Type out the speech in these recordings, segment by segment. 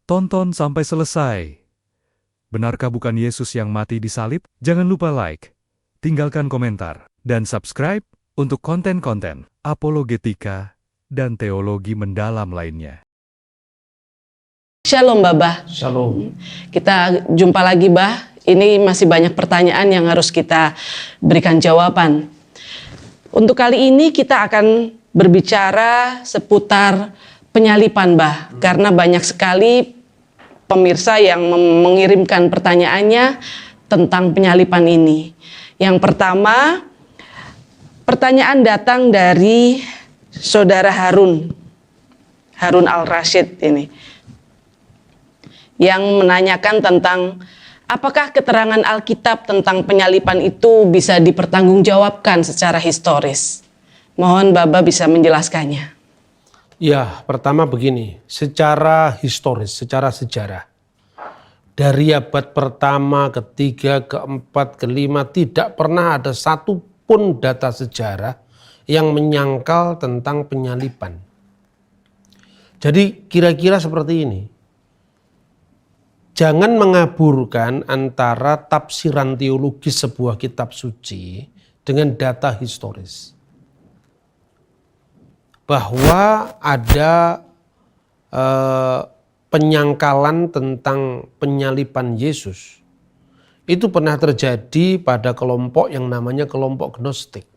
Tonton sampai selesai. Benarkah bukan Yesus yang mati di salib? Jangan lupa like, tinggalkan komentar, dan subscribe untuk konten-konten apologetika dan teologi mendalam lainnya. Shalom Babah. Shalom. Kita jumpa lagi Bah. Ini masih banyak pertanyaan yang harus kita berikan jawaban. Untuk kali ini kita akan berbicara seputar penyalipan Bah. Karena banyak sekali pemirsa yang mengirimkan pertanyaannya tentang penyalipan ini. Yang pertama, pertanyaan datang dari Saudara Harun Al-Rashid ini, yang menanyakan tentang apakah keterangan Alkitab tentang penyalipan itu bisa dipertanggungjawabkan secara historis. Mohon Baba bisa menjelaskannya. Ya, pertama begini, secara historis, secara sejarah. Dari abad pertama, ketiga, keempat, kelima, tidak pernah ada satupun data sejarah yang menyangkal tentang penyalipan. Jadi kira-kira seperti ini. Jangan mengaburkan antara tafsiran teologis sebuah kitab suci dengan data historis. Bahwa ada penyangkalan tentang penyalipan Yesus. Itu pernah terjadi pada kelompok yang namanya kelompok Gnostik.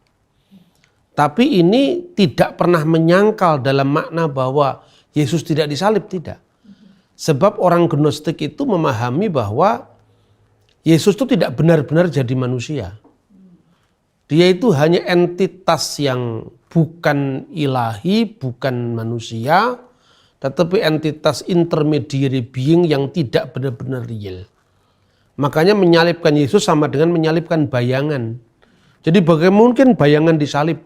Tapi ini tidak pernah menyangkal dalam makna bahwa Yesus tidak disalib, tidak. Sebab orang Gnostik itu memahami bahwa Yesus itu tidak benar-benar jadi manusia. Dia itu hanya entitas yang bukan ilahi, bukan manusia, tetapi entitas intermediary being yang tidak benar-benar real. Makanya menyalibkan Yesus sama dengan menyalibkan bayangan. Jadi bagaimana mungkin bayangan disalib?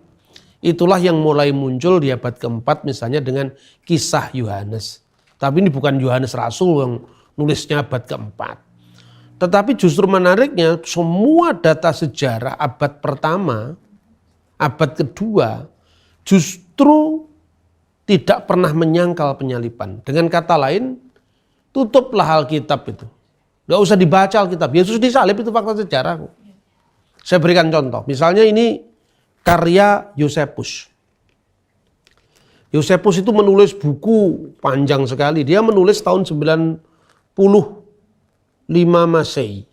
Itulah yang mulai muncul di abad keempat misalnya dengan kisah Yohanes. Tapi ini bukan Yohanes Rasul yang nulisnya abad keempat. Tetapi justru menariknya semua data sejarah abad pertama, abad kedua justru tidak pernah menyangkal penyalipan. Dengan kata lain, tutuplah Alkitab itu. Gak usah dibaca Alkitab. Yesus disalib itu fakta sejarah. Saya berikan contoh. Misalnya ini karya Yosefus. Yosefus itu menulis buku panjang sekali. Dia menulis tahun 95 Masehi.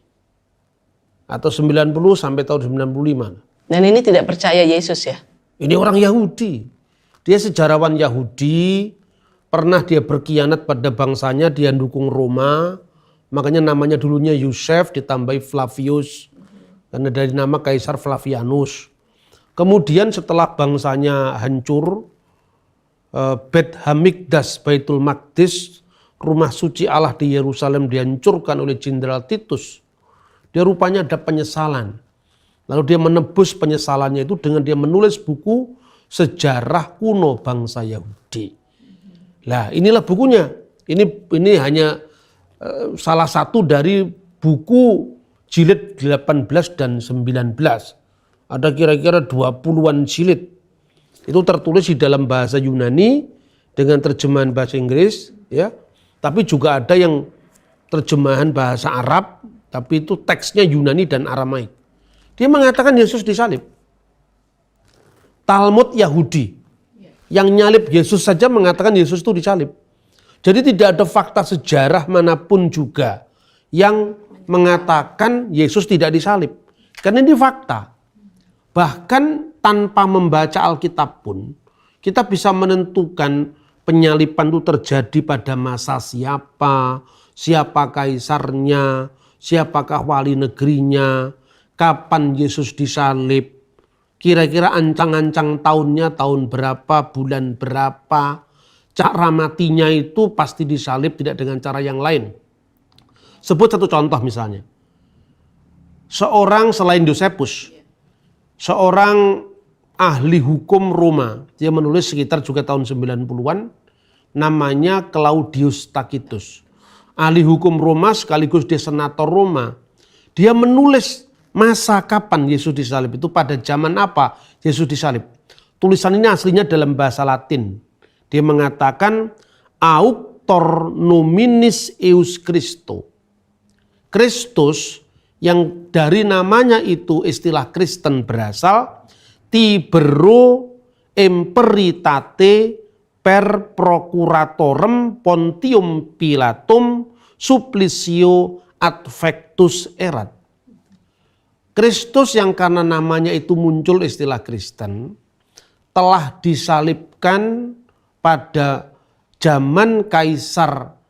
Atau 90 sampai tahun 95. Dan ini tidak percaya Yesus ya? Ini orang Yahudi. Dia sejarawan Yahudi. Pernah dia berkhianat pada bangsanya. Dia dukung Roma. Makanya namanya dulunya Yosef ditambahi Flavius. Karena dari nama Kaisar Flavianus. Kemudian setelah bangsanya hancur, Bet Hamikdas, Baitul Maqdis, rumah suci Allah di Yerusalem dihancurkan oleh Jenderal Titus. Dia rupanya ada penyesalan. Lalu dia menebus penyesalannya itu dengan dia menulis buku Sejarah Kuno Bangsa Yahudi. Nah, inilah bukunya. Ini hanya salah satu dari buku jilid 18 dan 19. Ada kira-kira 20-an jilid. Itu tertulis di dalam bahasa Yunani dengan terjemahan bahasa Inggris, ya. Tapi juga ada yang terjemahan bahasa Arab, tapi itu teksnya Yunani dan Aramaik. Dia mengatakan Yesus disalib. Talmud Yahudi yang nyalib Yesus saja mengatakan Yesus itu disalib. Jadi tidak ada fakta sejarah manapun juga yang mengatakan Yesus tidak disalib. Karena ini fakta. Bahkan tanpa membaca Alkitab pun, kita bisa menentukan penyalipan itu terjadi pada masa siapa, siapa kaisarnya, siapakah wali negerinya, kapan Yesus disalib, kira-kira ancang-ancang tahunnya tahun berapa, bulan berapa, cara matinya itu pasti disalib, tidak dengan cara yang lain. Sebut satu contoh misalnya. Seorang selain Yosefus, seorang ahli hukum Roma, dia menulis sekitar juga tahun 90-an, namanya Claudius Tacitus. Ahli hukum Roma sekaligus dia senator Roma. Dia menulis masa kapan Yesus disalib itu, pada zaman apa Yesus disalib. Tulisan ini aslinya dalam bahasa Latin. Dia mengatakan aucto Victor nominis eus Christo. Kristus yang dari namanya itu istilah Kristen berasal, Tibero imperitate per procuratorem Pontium Pilatum supplicio advectus erat. Kristus yang karena namanya itu muncul istilah Kristen telah disalibkan pada zaman Kaisar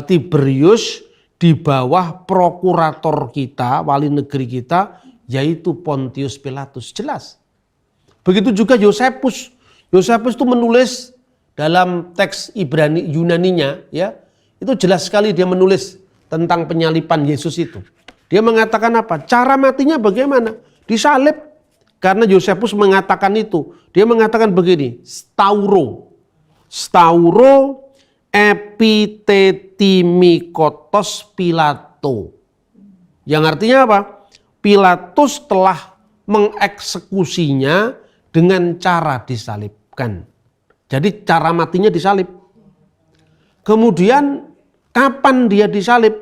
Tiberius di bawah prokurator kita, wali negeri kita, yaitu Pontius Pilatus. Jelas. Begitu juga Yosefus. Yosefus itu menulis dalam teks Ibrani Yunaninya, ya, itu jelas sekali dia menulis tentang penyalipan Yesus itu. Dia mengatakan apa? Cara matinya bagaimana? Disalib. Karena Yosefus mengatakan itu. Dia mengatakan begini, stauro epitettimikotos Pilato. Yang artinya apa? Pilatus telah mengeksekusinya dengan cara disalibkan. Jadi cara matinya disalib. Kemudian kapan dia disalib?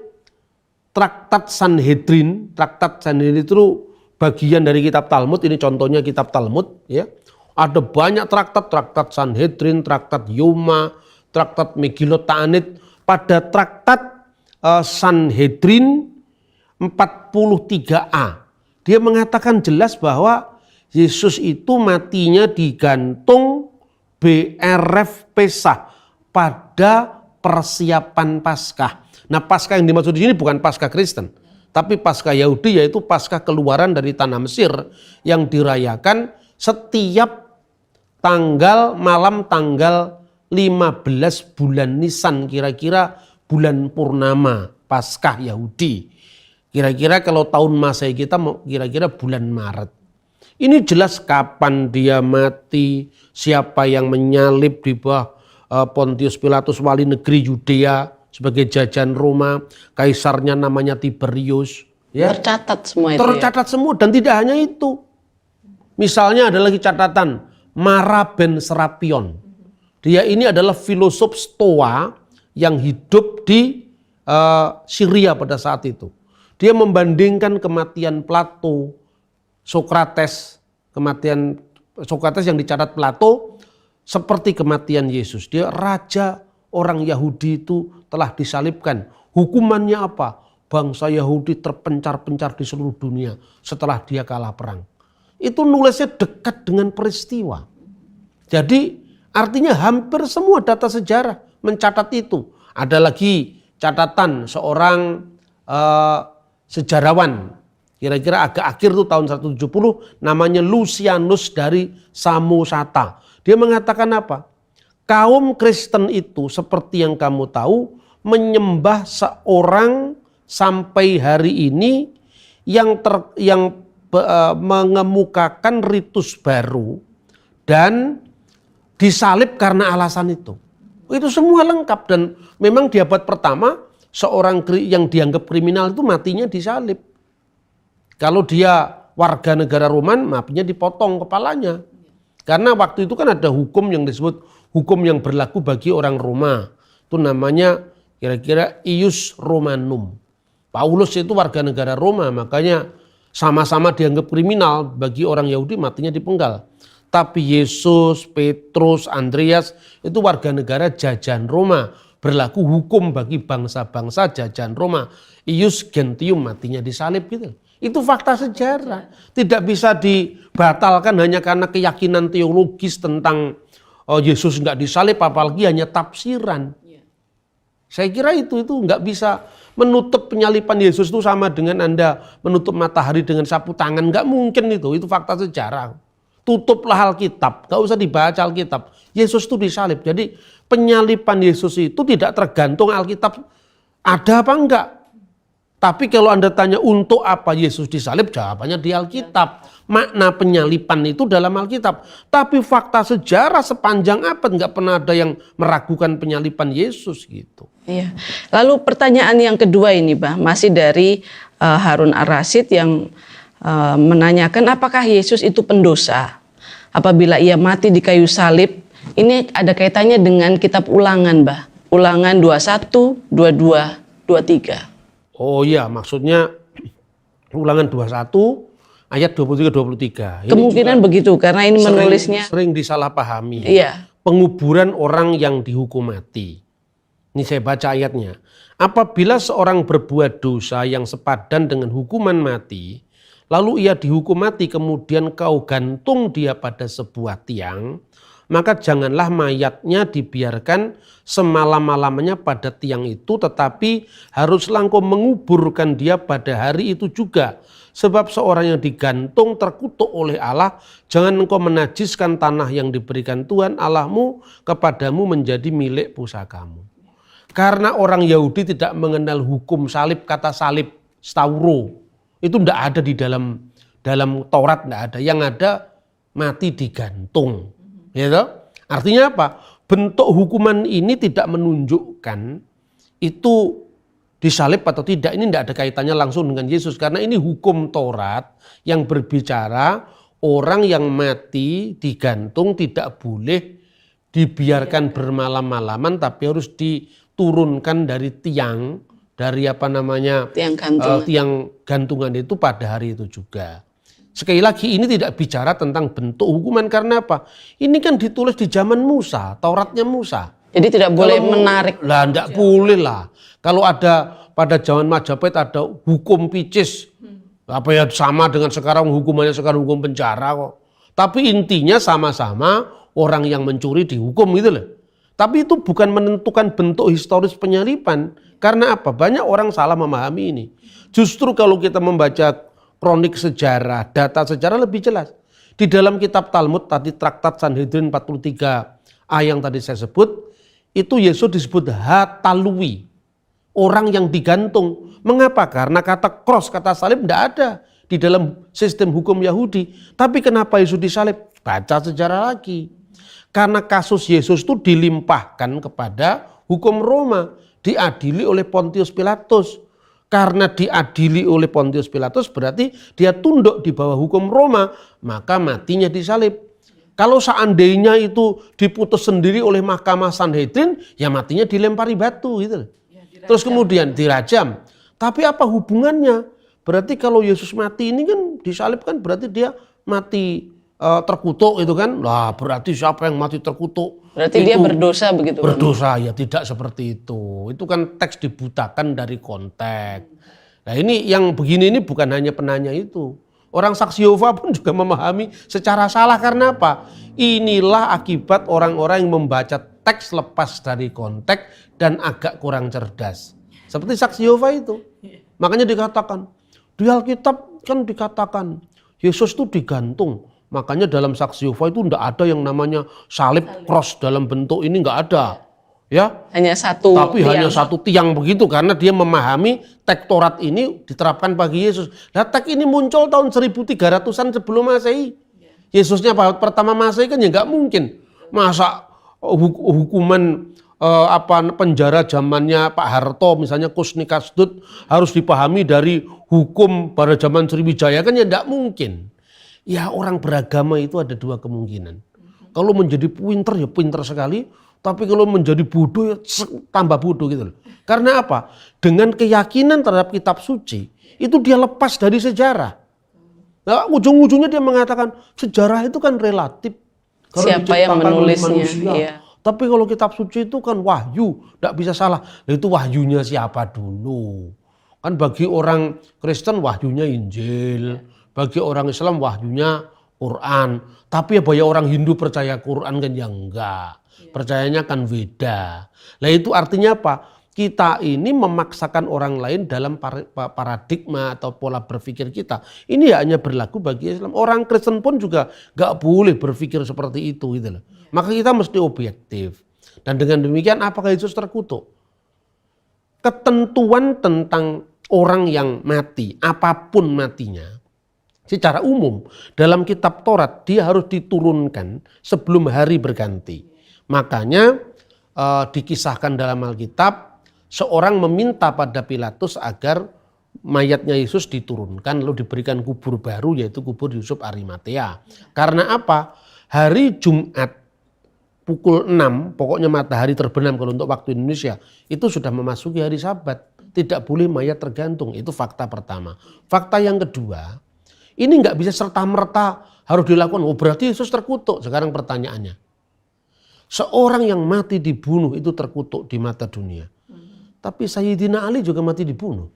Traktat Sanhedrin itu bagian dari kitab Talmud, ini contohnya kitab Talmud, ya. Ada banyak traktat Sanhedrin, traktat Yoma, traktat Megillot Ta'anit. Pada traktat Sanhedrin 43a, dia mengatakan jelas bahwa Yesus itu matinya digantung BRF Pesah pada persiapan Paskah. Nah, Paskah yang dimaksud di sini bukan Paskah Kristen, tapi Paskah Yahudi, yaitu Paskah keluaran dari tanah Mesir yang dirayakan setiap malam tanggal 15 bulan Nisan, kira-kira bulan purnama Paskah Yahudi. Kira-kira kalau tahun Masehi kita kira-kira bulan Maret. Ini jelas kapan dia mati, siapa yang menyalib di bawah Pontius Pilatus, wali negeri Yudea sebagai jajan Roma, kaisarnya namanya Tiberius. Ya. Tercatat semua itu. Tercatat semua, dan tidak hanya itu. Misalnya ada lagi catatan Mara ben Serapion. Dia ini adalah filosof Stoa yang hidup di Syria pada saat itu. Dia membandingkan kematian Plato, Sokrates, kematian Sokrates yang dicatat Plato seperti kematian Yesus. Dia raja orang Yahudi itu telah disalibkan. Hukumannya apa? Bangsa Yahudi terpencar-pencar di seluruh dunia setelah dia kalah perang. Itu nulisnya dekat dengan peristiwa. Jadi artinya hampir semua data sejarah mencatat itu. Ada lagi catatan seorang sejarawan, kira-kira agak akhir tuh tahun 170, namanya Lucianus dari Samosata. Dia mengatakan apa? Kaum Kristen itu seperti yang kamu tahu menyembah seorang sampai hari ini yang mengemukakan ritus baru dan disalib karena alasan itu. Itu semua lengkap, dan memang di abad pertama seorang yang dianggap kriminal itu matinya disalib. Kalau dia warga negara Roman, matinya dipotong kepalanya. Karena waktu itu kan ada hukum yang disebut hukum yang berlaku bagi orang Roma. Itu namanya kira-kira ius Romanum. Paulus itu warga negara Roma, makanya sama-sama dianggap kriminal, bagi orang Yahudi matinya dipenggal. Tapi Yesus, Petrus, Andreas itu warga negara jajan Roma. Berlaku hukum bagi bangsa-bangsa jajan Roma. Ius Gentium matinya disalib gitu. Itu fakta sejarah. Tidak bisa dibatalkan hanya karena keyakinan teologis tentang Yesus nggak disalib, apalagi hanya tafsiran. Saya kira itu nggak bisa menutup penyalipan Yesus itu sama dengan Anda menutup matahari dengan sapu tangan. Nggak mungkin itu fakta sejarah. Tutuplah Alkitab, nggak usah dibaca Alkitab. Yesus itu disalib. Jadi penyalipan Yesus itu tidak tergantung Alkitab ada apa enggak. Tapi kalau Anda tanya untuk apa Yesus disalib, jawabannya di Alkitab. Makna penyalipan itu dalam Alkitab. Tapi fakta sejarah sepanjang abad nggak pernah ada yang meragukan penyalipan Yesus gitu. Iya. Lalu pertanyaan yang kedua ini, Bah, masih dari Harun Ar-Rasyid yang menanyakan apakah Yesus itu pendosa apabila ia mati di kayu salib. Ini ada kaitannya dengan kitab Ulangan, Bah. Ulangan 21, 22, 23. Oh iya, maksudnya Ulangan 21 ayat 23-23. Ini Kemungkinan juga begitu karena ini menulisnya. sering disalahpahami. Iya. Penguburan orang yang dihukum mati. Ini saya baca ayatnya. Apabila seorang berbuat dosa yang sepadan dengan hukuman mati, lalu ia dihukum mati, kemudian kau gantung dia pada sebuah tiang, maka janganlah mayatnya dibiarkan semalam-malamnya pada tiang itu, tetapi haruslah engkau menguburkan dia pada hari itu juga. Sebab seorang yang digantung terkutuk oleh Allah, jangan engkau menajiskan tanah yang diberikan Tuhan Allahmu kepadamu menjadi milik pusakamu. Karena orang Yahudi tidak mengenal hukum salib, kata salib, stauro, itu tidak ada di dalam Taurat, tidak ada. Yang ada mati digantung. Gitu? Artinya apa? Bentuk hukuman ini tidak menunjukkan itu disalib atau tidak. Ini tidak ada kaitannya langsung dengan Yesus. Karena ini hukum Taurat yang berbicara orang yang mati digantung tidak boleh dibiarkan bermalam-malaman, tapi harus diturunkan dari tiang, dari tiang gantungan itu pada hari itu juga. Sekali lagi ini tidak bicara tentang bentuk hukuman, karena apa? Ini kan ditulis di zaman Musa, Tauratnya Musa. Jadi tidak boleh menarik. Lah tidak boleh lah. Kalau ada pada zaman Majapahit ada hukum picis, apa ya sama dengan sekarang hukumannya sekarang hukum penjara kok. Tapi intinya sama-sama orang yang mencuri dihukum gitu loh. Tapi itu bukan menentukan bentuk historis penyaliban. Karena apa? Banyak orang salah memahami ini. Justru kalau kita membaca kronik sejarah, data sejarah lebih jelas. Di dalam kitab Talmud tadi Traktat Sanhedrin 43a yang tadi saya sebut, itu Yesus disebut hatalui, orang yang digantung. Mengapa? Karena kata cross, kata salib tidak ada di dalam sistem hukum Yahudi. Tapi kenapa Yesus disalib? Baca sejarah lagi. Karena kasus Yesus itu dilimpahkan kepada hukum Roma, diadili oleh Pontius Pilatus. Karena diadili oleh Pontius Pilatus berarti dia tunduk di bawah hukum Roma, maka matinya disalib. Kalau seandainya itu diputus sendiri oleh Mahkamah Sanhedrin, ya matinya dilempari batu gitu. Terus kemudian dirajam. Tapi apa hubungannya? Berarti kalau Yesus mati ini kan disalib kan berarti dia mati terkutuk itu kan. Lah berarti siapa yang mati terkutuk? Berarti itu dia berdosa begitu. Berdosa ya, tidak seperti itu. Itu kan teks dibutakan dari konteks. Nah ini yang begini ini bukan hanya penanya itu. Orang saksi Yehova pun juga memahami secara salah. Karena apa? Inilah akibat orang-orang yang membaca teks lepas dari konteks dan agak kurang cerdas. Seperti saksi Yehova itu. Makanya dikatakan, di Alkitab kan dikatakan Yesus itu digantung. Makanya dalam saksi Yehova itu tidak ada yang namanya salib, cross dalam bentuk ini tidak ada. Ya, hanya satu. Tapi hanya satu tiang begitu, karena dia memahami teks Taurat ini diterapkan bagi Yesus. Nah, teks ini muncul tahun 1300-an sebelum Masehi. Yesusnya pertama Masehi kan ya nggak mungkin. Masa hukuman penjara zamannya Pak Harto misalnya Kusni Kasdut harus dipahami dari hukum pada zaman Sriwijaya kan ya nggak mungkin. Ya orang beragama itu ada dua kemungkinan. Kalau menjadi pinter ya pinter sekali, tapi kalau menjadi bodoh ya tambah bodoh gitu loh. Karena apa? Dengan keyakinan terhadap kitab suci, itu dia lepas dari sejarah. Nah, ujung-ujungnya dia mengatakan sejarah itu kan relatif. Siapa yang menulisnya? Iya. Tapi kalau kitab suci itu kan wahyu, tidak bisa salah. Nah, itu wahyunya siapa dulu? Kan bagi orang Kristen wahyunya Injil. Bagi orang Islam wahyunya Quran. Tapi ya banyak orang Hindu percaya Quran kan ya enggak. Percayanya kan beda. Nah itu artinya apa? Kita ini memaksakan orang lain dalam paradigma atau pola berpikir kita. Ini hanya berlaku bagi Islam. Orang Kristen pun juga enggak boleh berpikir seperti itu gitu loh. Maka kita mesti objektif. Dan dengan demikian apakah Yesus terkutuk? Ketentuan tentang orang yang mati, apapun matinya, secara umum dalam kitab Taurat dia harus diturunkan sebelum hari berganti. Makanya dikisahkan dalam Alkitab seorang meminta pada Pilatus agar mayatnya Yesus diturunkan lalu diberikan kubur baru yaitu kubur Yusuf Arimatea. Karena apa? Hari Jumat pukul 6, pokoknya matahari terbenam kalau untuk waktu Indonesia, itu sudah memasuki hari Sabat. Tidak boleh mayat tergantung, itu fakta pertama. Fakta yang kedua, ini nggak bisa serta-merta harus dilakukan, oh berarti Yesus terkutuk. Sekarang pertanyaannya, seorang yang mati dibunuh itu terkutuk di mata dunia. Tapi Sayyidina Ali juga mati dibunuh.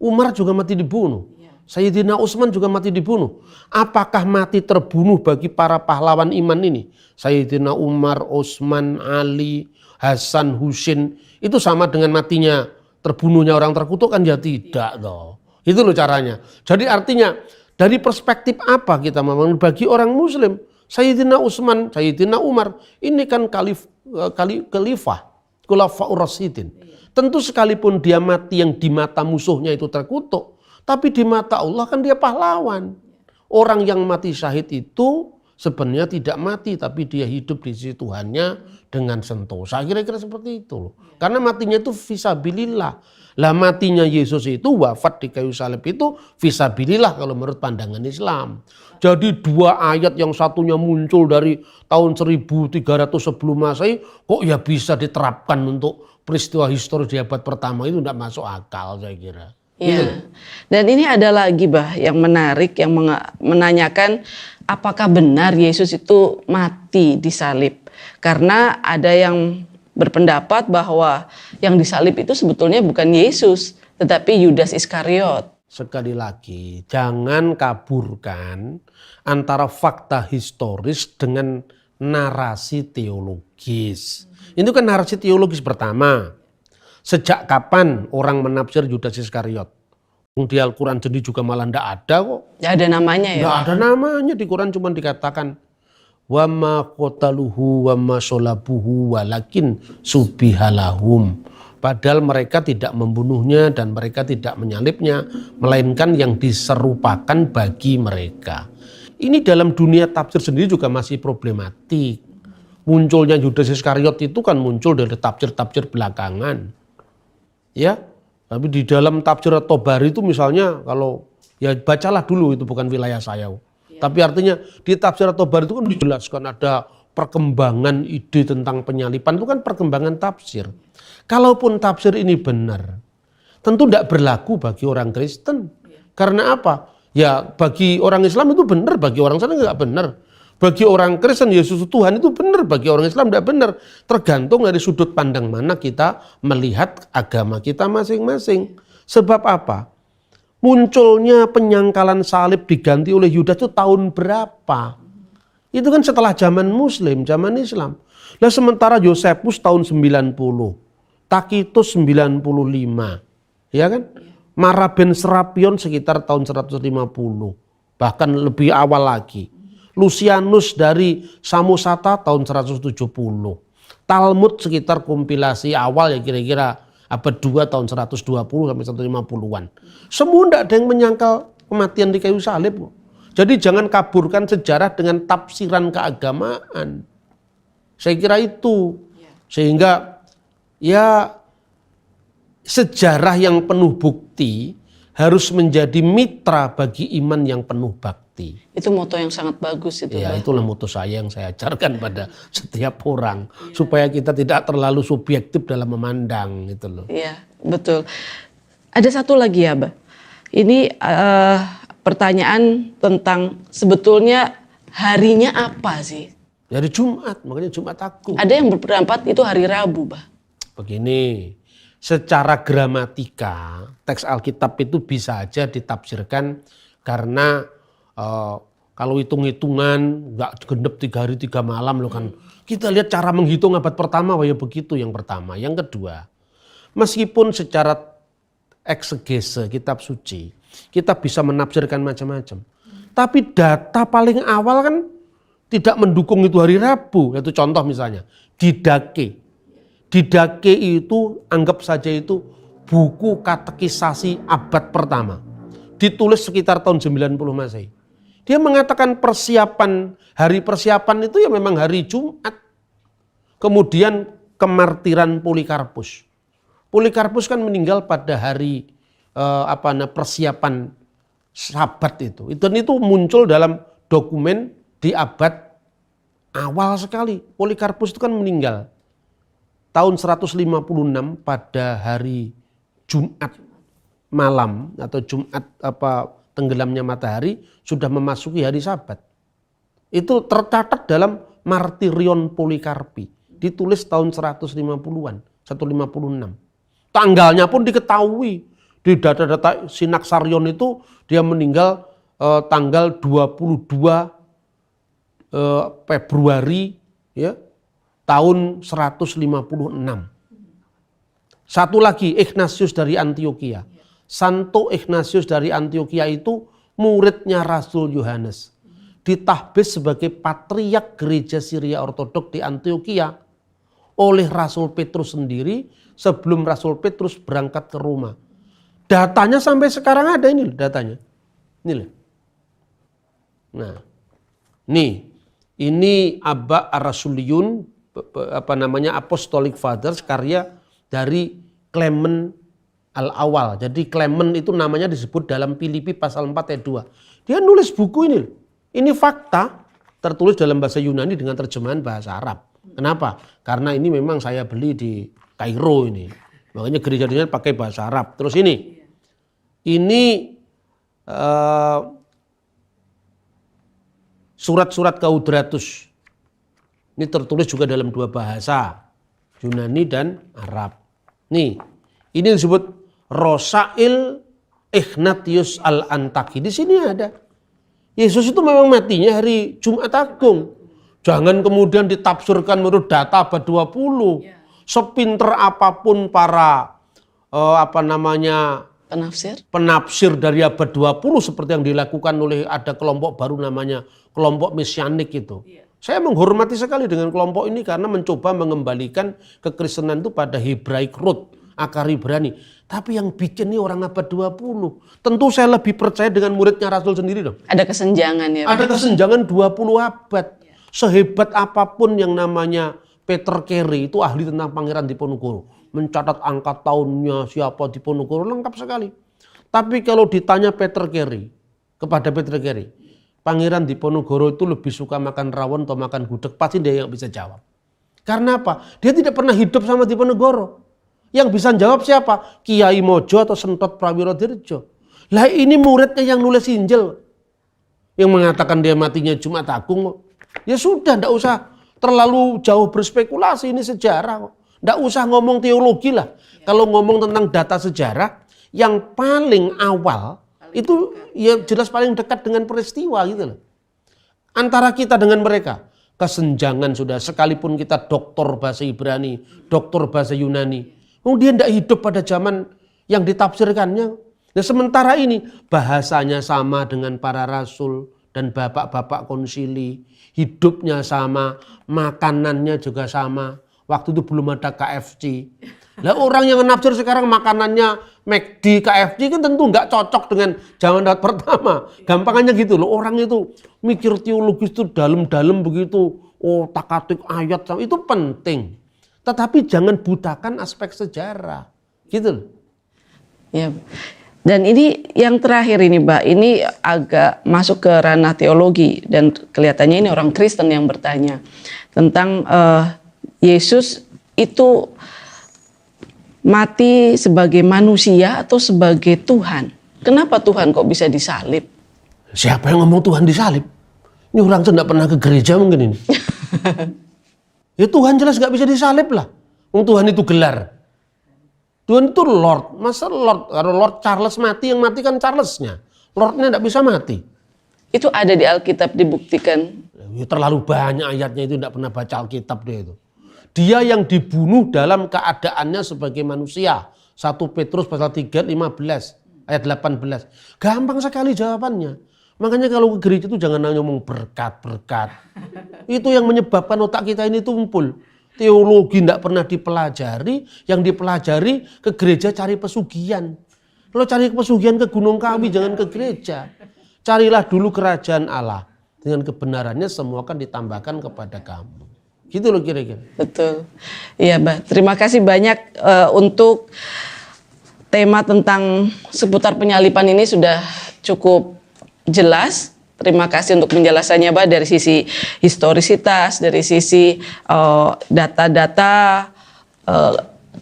Umar juga mati dibunuh. Sayyidina Utsman juga mati dibunuh. Apakah mati terbunuh bagi para pahlawan iman ini? Sayyidina Umar, Utsman, Ali, Hasan, Husin, itu sama dengan matinya terbunuhnya orang terkutuk kan? Ya tidak loh. Itu loh caranya. Jadi artinya dari perspektif apa kita memang bagi orang Muslim, Sayyidina Utsman, Sayyidina Umar ini kan khalifah, khulafaur rasyidin. Tentu sekalipun dia mati yang di mata musuhnya itu terkutuk, tapi di mata Allah kan dia pahlawan. Orang yang mati syahid itu sebenarnya tidak mati, tapi dia hidup di sisi Tuhannya dengan sentosa. Kira-kira seperti itu loh. Karena matinya itu fisabilillah. Lah matinya Yesus itu, wafat di kayu salib itu fisabilillah kalau menurut pandangan Islam. Jadi dua ayat yang satunya muncul dari tahun 1300 sebelum Masehi kok ya bisa diterapkan untuk peristiwa historis di abad pertama, itu tidak masuk akal saya kira. Ya. Dan ini ada lagi yang menarik yang menanyakan apakah benar Yesus itu mati disalib? Karena ada yang berpendapat bahwa yang disalib itu sebetulnya bukan Yesus, tetapi Yudas Iskariot. Sekali lagi, jangan kaburkan antara fakta historis dengan narasi teologis. Itu kan narasi teologis pertama. Sejak kapan orang menafsir Yudas Iskariot? Di Al-Quran sendiri juga malah tidak ada kok. Tidak ada namanya ya? Tidak ada namanya, di Quran cuma dikatakan wa ma qataluhu wa ma sholabuhu walakin subihalahum. Padahal mereka tidak membunuhnya dan mereka tidak menyalibnya, melainkan yang diserupakan bagi mereka. Ini dalam dunia tafsir sendiri juga masih problematik. Munculnya Yudas Iskariot itu kan muncul dari tafsir-tafsir belakangan. Ya, tapi di dalam tafsir At-Tabari itu misalnya kalau ya bacalah dulu, itu bukan wilayah saya. Ya. Tapi artinya di tafsir At-Tabari itu kan dijelaskan ada perkembangan ide tentang penyalipan, itu kan perkembangan tafsir. Kalaupun tafsir ini benar, tentu tidak berlaku bagi orang Kristen. Ya. Karena apa? Ya bagi orang Islam itu benar, bagi orang sana nggak benar. Bagi orang Kristen Yesus Tuhan itu benar, bagi orang Islam tidak benar. Tergantung dari sudut pandang mana kita melihat agama kita masing-masing. Sebab apa? Munculnya penyangkalan salib diganti oleh Yudas itu tahun berapa? Itu kan setelah zaman Muslim, zaman Islam. Nah sementara Yosefus tahun 90, Tacitus 95, ya kan? Maraben Serapion sekitar tahun 150, bahkan lebih awal lagi. Lucianus dari Samosata tahun 170. Talmud sekitar kompilasi awal ya kira-kira abad 2 tahun 120 sampai 150-an. Semua tidak ada yang menyangkal kematian di kayu salib. Jadi jangan kaburkan sejarah dengan tafsiran keagamaan. Saya kira itu. Sehingga ya sejarah yang penuh bukti harus menjadi mitra bagi iman yang penuh bakti. Itu moto yang sangat bagus itu. Ya, itulah moto saya yang saya ajarkan pada setiap orang. Supaya kita tidak terlalu subjektif dalam memandang gitu loh. Iya, betul. Ada satu lagi ya, Abah. Ini pertanyaan tentang sebetulnya harinya apa sih? Hari Jumat, makanya Jumat Agung. Ada yang berpendapat itu hari Rabu, Bah. Begini, secara gramatika teks Alkitab itu bisa aja ditafsirkan karena kalau hitung-hitungan nggak genep 3 hari 3 malam loh kan. Kita lihat cara menghitung abad pertama, ya begitu yang pertama. Yang kedua, meskipun secara eksegese kitab suci kita bisa menafsirkan macam-macam, tapi data paling awal kan tidak mendukung itu hari Rabu. Yaitu contoh misalnya Didake. Didake itu anggap saja itu buku katekisasi abad pertama. Ditulis sekitar tahun 90 Masehi. Dia mengatakan hari persiapan itu ya memang hari Jumat. Kemudian kemartiran Polikarpus. Polikarpus kan meninggal pada hari persiapan Sabat itu. Dan itu muncul dalam dokumen di abad awal sekali. Polikarpus itu kan meninggal tahun 156 pada hari Jumat malam atau Jumat tenggelamnya matahari, sudah memasuki hari Sabat. Itu tercatat dalam Martirion Polikarpi, ditulis tahun 150-an, 156. Tanggalnya pun diketahui. Di data-data Sinaksarion itu dia meninggal tanggal 22 Februari ya, tahun 156. Satu lagi Ignatius dari Antioquia. Santo Ignatius dari Antioquia itu muridnya Rasul Yohanes. Ditahbis sebagai patriark gereja Syria Ortodok di Antioquia oleh Rasul Petrus sendiri sebelum Rasul Petrus berangkat ke Roma. Datanya sampai sekarang ada ini datanya. Ini. Nah, ini Abba Ar-Rasuliyun Apostolic Fathers karya dari Clement Al-Awal. Jadi Clement itu namanya disebut dalam Filipi pasal 4 ayat 2. Dia nulis buku ini. Ini fakta tertulis dalam bahasa Yunani dengan terjemahan bahasa Arab. Kenapa? Karena ini memang saya beli di Kairo ini. Makanya gereja-gereja pakai bahasa Arab. Terus ini surat-surat Kaudratus. Ini tertulis juga dalam dua bahasa, Yunani dan Arab. Ini disebut Rosail Ignatius Al-Antaki. Di sini ada. Yesus itu memang matinya hari Jumat Agung. Jangan kemudian ditafsirkan menurut data abad 20. Sepinter apapun para penafsir dari abad 20 seperti yang dilakukan oleh ada kelompok baru namanya kelompok mesianik itu. Saya menghormati sekali dengan kelompok ini karena mencoba mengembalikan kekristenan itu pada Hebraic root, akar Ibrani. Tapi yang bikin ini orang abad 20. Tentu saya lebih percaya dengan muridnya Rasul sendiri dong. Ada kesenjangan ya. Ada kesenjangan 20 abad. Sehebat apapun yang namanya Peter Carey itu ahli tentang Pangeran Diponegoro. Mencatat angka tahunnya siapa Diponegoro lengkap sekali. Tapi kalau ditanya kepada Peter Carey, Pangeran Diponegoro itu lebih suka makan rawon atau makan gudeg, pasti dia yang bisa jawab. Karena apa? Dia tidak pernah hidup sama Diponegoro. Yang bisa jawab siapa? Kiai Mojo atau Sentot Prawirodirjo. Lah ini muridnya yang nulis Injil. Yang mengatakan dia matinya Jumat Agung. Ya sudah, tidak usah terlalu jauh berspekulasi, ini sejarah kok. Tidak usah ngomong teologi lah. Kalau ngomong tentang data sejarah, yang paling awal itu ya jelas paling dekat dengan peristiwa gitu loh. Antara kita dengan mereka, kesenjangan sudah, sekalipun kita doktor bahasa Ibrani, doktor bahasa Yunani. Dia tidak hidup pada zaman yang ditafsirkannya. Nah, sementara ini bahasanya sama dengan para rasul dan bapak-bapak konsili. Hidupnya sama, makanannya juga sama. Waktu itu belum ada KFC. Lah orang yang nafsir sekarang makanannya McD, KFC kan tentu nggak cocok dengan zaman pertama. Gampangannya gitu loh. Orang itu mikir teologis itu dalam-dalam begitu. Oh, takatik ayat itu penting. Tetapi jangan butakan aspek sejarah. Gitu loh. Ya. Dan ini yang terakhir ini Mbak, ini agak masuk ke ranah teologi dan kelihatannya ini orang Kristen yang bertanya tentang Yesus itu mati sebagai manusia atau sebagai Tuhan. Kenapa Tuhan kok bisa disalib? Siapa yang ngomong Tuhan disalib? Ini orang itu tidak pernah ke gereja mungkin ini. Ya Tuhan jelas gak bisa disalib lah. Tuhan itu gelar. Tuhan itu Lord. Masa Lord, kalau Lord Charles mati, yang mati kan Charlesnya. Lordnya gak bisa mati. Itu ada di Alkitab dibuktikan. Ya, terlalu banyak ayatnya itu, gak pernah baca Alkitab dia itu. Dia yang dibunuh dalam keadaannya sebagai manusia. 1 Petrus pasal 3 15 ayat 18. Gampang sekali jawabannya. Makanya kalau ke gereja itu jangan ngomong berkat-berkat. Itu yang menyebabkan otak kita ini tumpul. Teologi tidak pernah dipelajari, yang dipelajari ke gereja cari pesugihan. Kalau cari pesugihan ke Gunung Kawi, jangan ke gereja. Carilah dulu kerajaan Allah. Dengan kebenarannya semua akan ditambahkan kepada kamu. Gitu loh kira-kira. Betul. Iya, Mbak. Terima kasih banyak untuk tema tentang seputar penyalipan ini sudah cukup jelas Terima kasih untuk penjelasannya, Bah, dari sisi historisitas, dari sisi data-data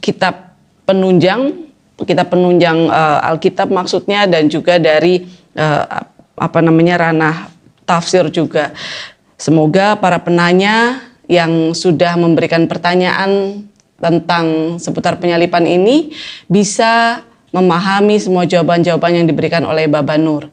kitab penunjang Alkitab maksudnya, dan juga dari ranah tafsir juga. Semoga para penanya yang sudah memberikan pertanyaan tentang seputar penyalipan ini bisa memahami semua jawaban-jawaban yang diberikan oleh Baba Nur.